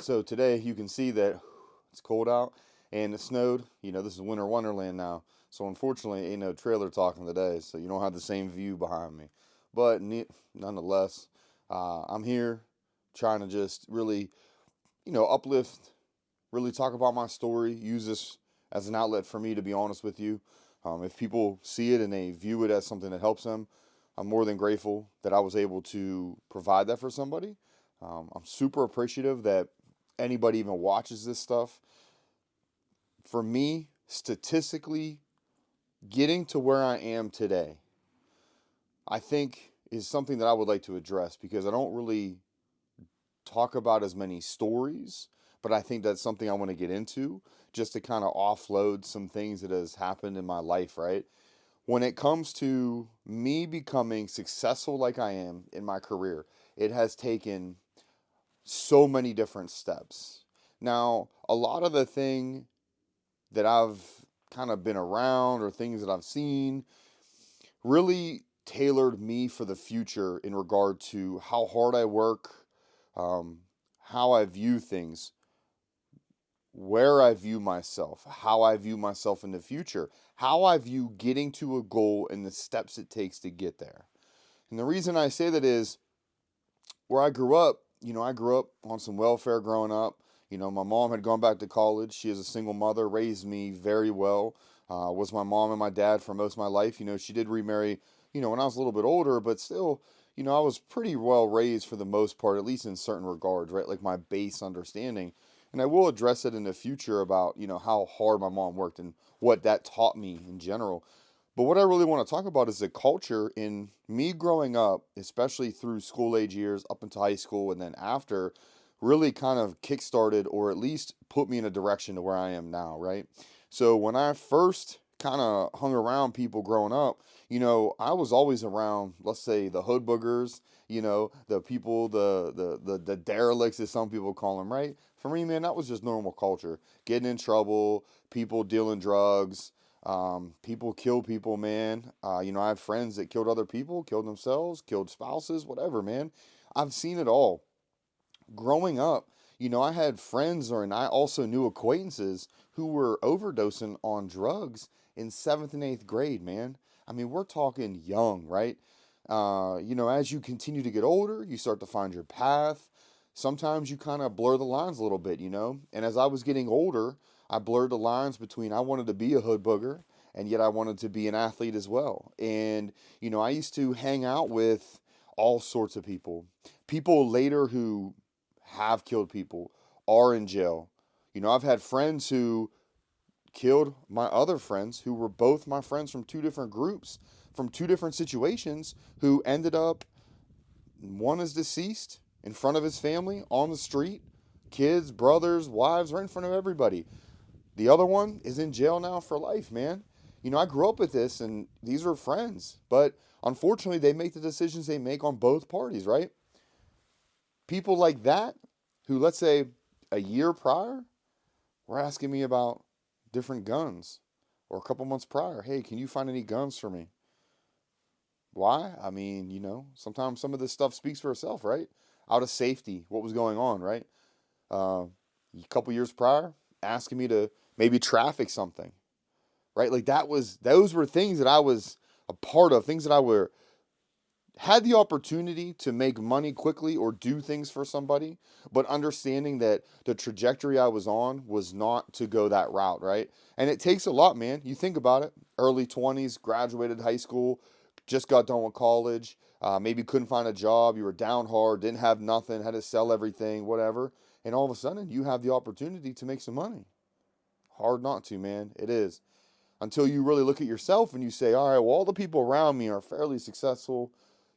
So today you can see that it's cold out and it snowed. This is winter wonderland now. So unfortunately, ain't no trailer talking today, so you don't have the same view behind me. But nonetheless, I'm here trying to just really, uplift, really talk about my story, use this as an outlet for me, to be honest with you. If people see it and they view it as something that helps them, I'm more than grateful that I was able to provide that for somebody. I'm super appreciative that anybody even watches this stuff. For me, statistically, getting to where I am today, I think is something that I would like to address because I don't really talk about as many stories, but I think that's something I want to get into just to kind of offload some things that has happened in my life, right? When it comes to me becoming successful like I am in my career, it has taken so many different steps. Now, a lot of the thing that I've kind of been around or things that I've seen really tailored me for the future in regard to how hard I work, um, how I view things, where I view myself, how I view myself in the future, how I view getting to a goal and the steps it takes to get there. And the reason I say that is where I grew up, I grew up on some welfare growing up. My mom had gone back to college. She is a single mother, raised me very well. Was my mom and my dad for most of my life. She did remarry, when I was a little bit older, but still, I was pretty well raised for the most part, at least in certain regards, right? Like my base understanding. And I will address it in the future about, how hard my mom worked and what that taught me in general. But what I really want to talk about is the culture in me growing up, especially through school age years up into high school and then after, really kind of kickstarted or at least put me in a direction to where I am now, right? So when I first kind of hung around people growing up, I was always around, let's say, the hood boogers, the people, the derelicts, as some people call them, right? For me, man, that was just normal culture. Getting in trouble, people dealing drugs, people kill people, man. I have friends that killed other people, killed themselves, killed spouses, whatever, man. I've seen it all. Growing up, I had friends, and I also knew acquaintances who were overdosing on drugs in seventh and eighth grade, man. I mean, we're talking young, right? As you continue to get older, you start to find your path. Sometimes you kind of blur the lines a little bit, And as I was getting older, I blurred the lines between I wanted to be a hood booger and yet I wanted to be an athlete as well. And, I used to hang out with all sorts of people. People later who have killed people are in jail. I've had friends who killed my other friends who were both my friends from two different groups, from two different situations, who ended up, one is deceased in front of his family on the street, kids, brothers, wives, right in front of everybody. The other one is in jail now for life, man. I grew up with this and these were friends, but unfortunately they make the decisions they make on both parties, right? People like that, who, let's say, a year prior were asking me about different guns, or a couple months prior, hey, can you find any guns for me? Why? I mean, sometimes some of this stuff speaks for itself, right? Out of safety, what was going on, right? A couple years prior, asking me to maybe traffic something, right? Like those were things that I was a part of, things that I were had the opportunity to make money quickly or do things for somebody, but understanding that the trajectory I was on was not to go that route, right? And it takes a lot, man. You think about it, early 20s, graduated high school, just got done with college, maybe couldn't find a job, you were down hard, didn't have nothing, had to sell everything, whatever. And all of a sudden, you have the opportunity to make some money. Hard not to, man. It is. Until you really look at yourself and you say, all right, well, all the people around me are fairly successful.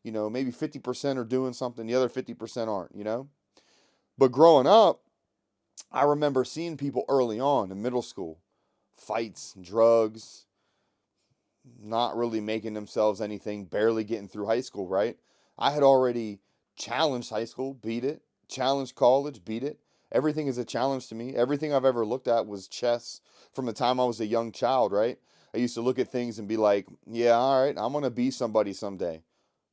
Maybe 50% are doing something, the other 50% aren't. But growing up, I remember seeing people early on in middle school, fights, drugs, not really making themselves anything, barely getting through high school, right? I had already challenged high school, beat it, challenged college, beat it. Everything is a challenge to me. Everything I've ever looked at was chess from the time I was a young child, right? I used to look at things and be like, yeah, all right, I'm going to be somebody someday.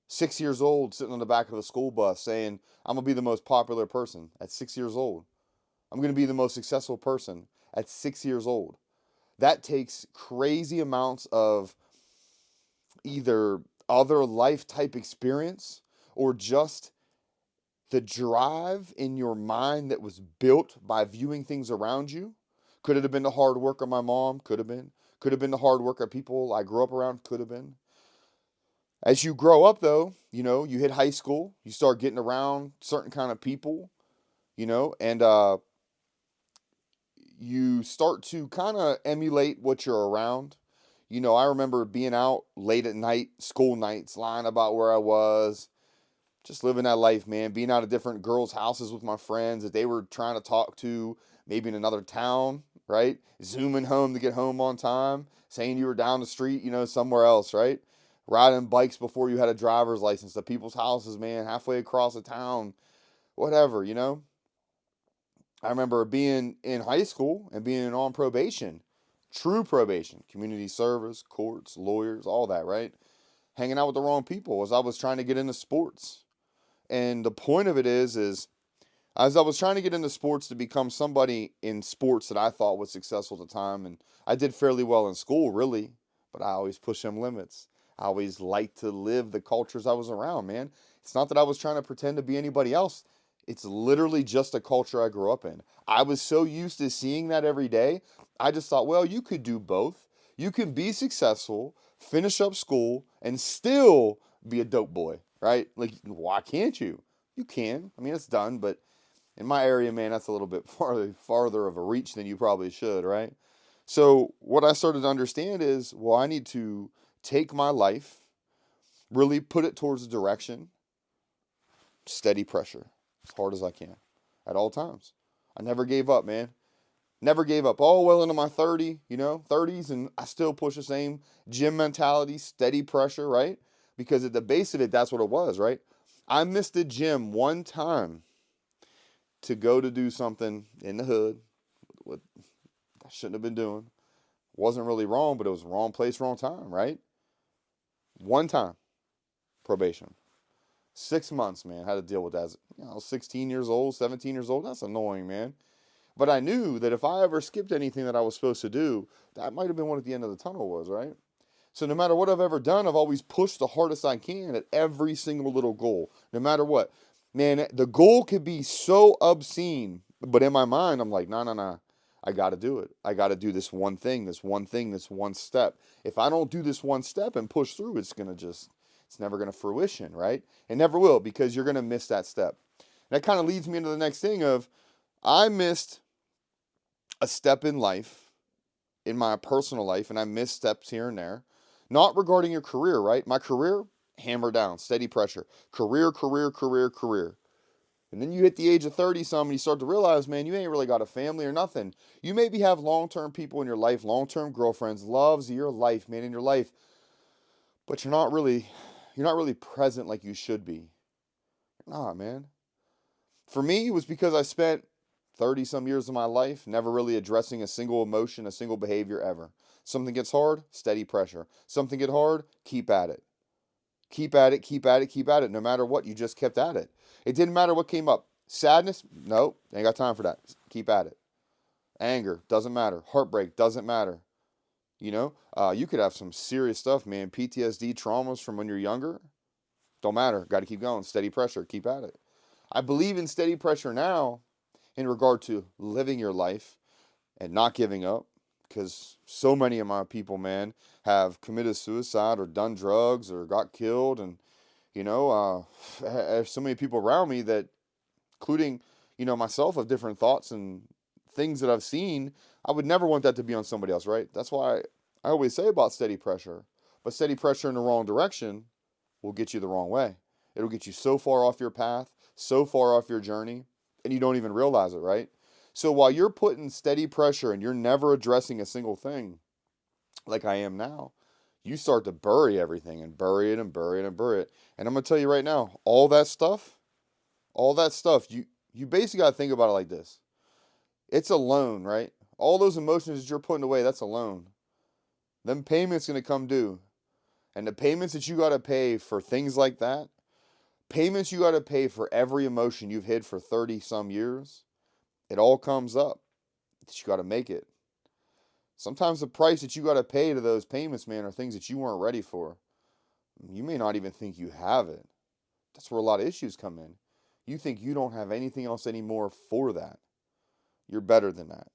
6 years old, sitting on the back of a school bus saying, I'm going to be the most popular person at 6 years old. I'm going to be the most successful person at 6 years old. That takes crazy amounts of either other life type experience or just the drive in your mind that was built by viewing things around you. Could it have been the hard work of my mom? Could have been. Could have been the hard work of people I grew up around? Could have been. As you grow up, though, you hit high school, you start getting around certain kind of people, and you start to kind of emulate what you're around. I remember being out late at night, school nights, lying about where I was, just living that life, man. Being out at different girls' houses with my friends that they were trying to talk to, maybe in another town, right? Zooming home to get home on time, saying you were down the street, somewhere else, right? Riding bikes before you had a driver's license to people's houses, man, halfway across the town, whatever. I remember being in high school and being on probation, true probation, community service, courts, lawyers, all that, right? Hanging out with the wrong people as I was trying to get into sports. And the point of it is as I was trying to get into sports to become somebody in sports that I thought was successful at the time, and I did fairly well in school, really, but I always pushed them limits. I always liked to live the cultures I was around, man. It's not that I was trying to pretend to be anybody else. It's literally just a culture I grew up in. I was so used to seeing that every day. I just thought, well, you could do both. You can be successful, finish up school, and still be a dope boy, right? Like, why can't you? You can. I mean, it's done, but in my area, man, that's a little bit farther of a reach than you probably should, right? So what I started to understand is, well, I need to take my life, really put it towards a direction, steady pressure, as hard as I can, at all times. I never gave up, man. Never gave up. All well into my 30s, and I still push the same gym mentality, steady pressure, right? Because at the base of it, that's what it was, right? I missed the gym one time to go to do something in the hood, what I shouldn't have been doing. Wasn't really wrong, but it was wrong place, wrong time, right? One time, probation. 6 months, man. Had to deal with that. 16 years old, 17 years old. That's annoying, man. But I knew that if I ever skipped anything that I was supposed to do, that might have been what at the end of the tunnel was, right? So no matter what I've ever done, I've always pushed the hardest I can at every single little goal, no matter what. Man, the goal could be so obscene, but in my mind, I'm like, no, no, no. I got to do it. I got to do this one thing, this one thing, this one step. If I don't do this one step and push through, it's never going to fruition, right? It never will because you're going to miss that step. And that kind of leads me into the next thing of I missed a step in life, in my personal life, and I missed steps here and there. Not regarding your career, right? My career, hammer down, steady pressure. Career, career, career, career. And then you hit the age of 30 some and you start to realize, man, you ain't really got a family or nothing. You maybe have long-term people in your life, long-term girlfriends, loves of your life, man, in your life, but you're not really present like you should be. Nah, man. For me, it was because I spent 30 some years of my life never really addressing a single emotion, a single behavior ever. Something gets hard, steady pressure. Something get hard, keep at it. Keep at it, keep at it, keep at it. No matter what, you just kept at it. It didn't matter what came up. Sadness, nope, ain't got time for that. Keep at it. Anger, doesn't matter. Heartbreak, doesn't matter. You could have some serious stuff, man. PTSD, traumas from when you're younger, don't matter. Got to keep going. Steady pressure, keep at it. I believe in steady pressure now in regard to living your life and not giving up because so many of my people, man, have committed suicide or done drugs or got killed. And, I have so many people around me that, including, myself, have different thoughts and things that I've seen. I would never want that to be on somebody else, right? That's why I always say about steady pressure. But steady pressure in the wrong direction will get you the wrong way. It'll get you so far off your path, so far off your journey, and you don't even realize it, right? So while you're putting steady pressure and you're never addressing a single thing like I am now, you start to bury everything and bury it and bury it and bury it. And I'm going to tell you right now, all that stuff, you basically got to think about it like this. It's a loan, right? All those emotions that you're putting away, that's a loan. Them payments going to come due. And the payments that you got to pay for things like that, payments you got to pay for every emotion you've hid for 30 some years, It all comes up that you got to make it. Sometimes the price that you got to pay to those payments, man, are things that you weren't ready for. You may not even think you have it. That's where a lot of issues come in. You think you don't have anything else anymore for that. You're better than that.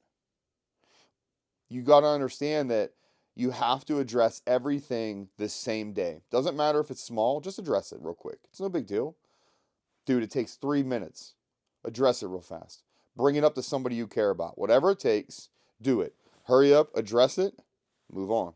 You got to understand that you have to address everything the same day. Doesn't matter if it's small, just address it real quick. It's no big deal. Dude, it takes 3 minutes. Address it real fast. Bring it up to somebody you care about. Whatever it takes, do it. Hurry up, address it, move on.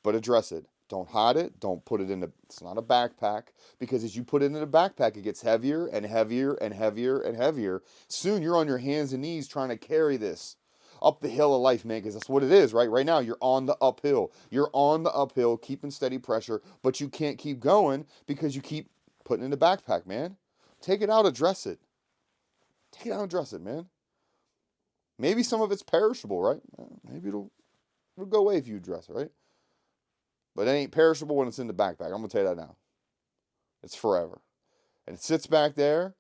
But address it. Don't hide it. Don't put it in it's not a backpack, because as you put it in a backpack, it gets heavier and heavier and heavier and heavier. Soon you're on your hands and knees trying to carry this up the hill of life, man, because that's what it is, right? Right now, you're on the uphill. You're on the uphill, keeping steady pressure, but you can't keep going because you keep putting it in the backpack, man. Take it out, address it. Take it out and address it, man. Maybe some of it's perishable, right? Maybe it'll go away if you address it, right? But it ain't perishable when it's in the backpack. I'm going to tell you that now. It's forever. And it sits back there,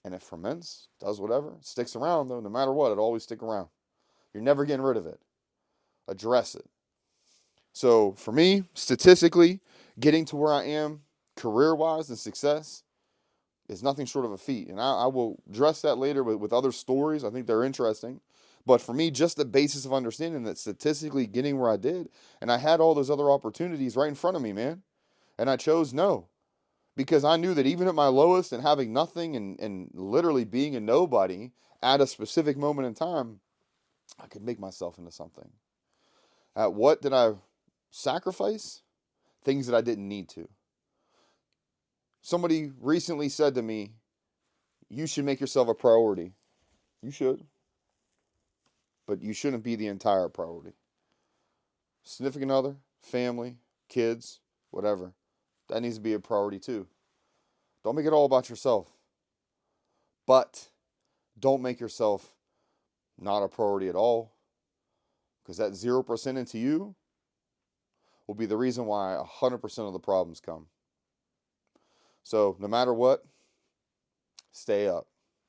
and it ferments, does whatever. It sticks around, though. No matter what, it'll always stick around. You're never getting rid of it. Address it. So for me, statistically, getting to where I am career-wise and success is nothing short of a feat. And I will address that later with other stories. I think they're interesting. But for me, just the basis of understanding that statistically getting where I did, and I had all those other opportunities right in front of me, man. And I chose no. Because I knew that even at my lowest and having nothing and literally being a nobody at a specific moment in time, I could make myself into something. At what did I sacrifice? Things that I didn't need to. Somebody recently said to me, you should make yourself a priority. You should. But you shouldn't be the entire priority. Significant other, family, kids, whatever. That needs to be a priority too. Don't make it all about yourself. But don't make yourself not a priority at all. Because that 0% into you will be the reason why 100% of the problems come. So no matter what, stay up.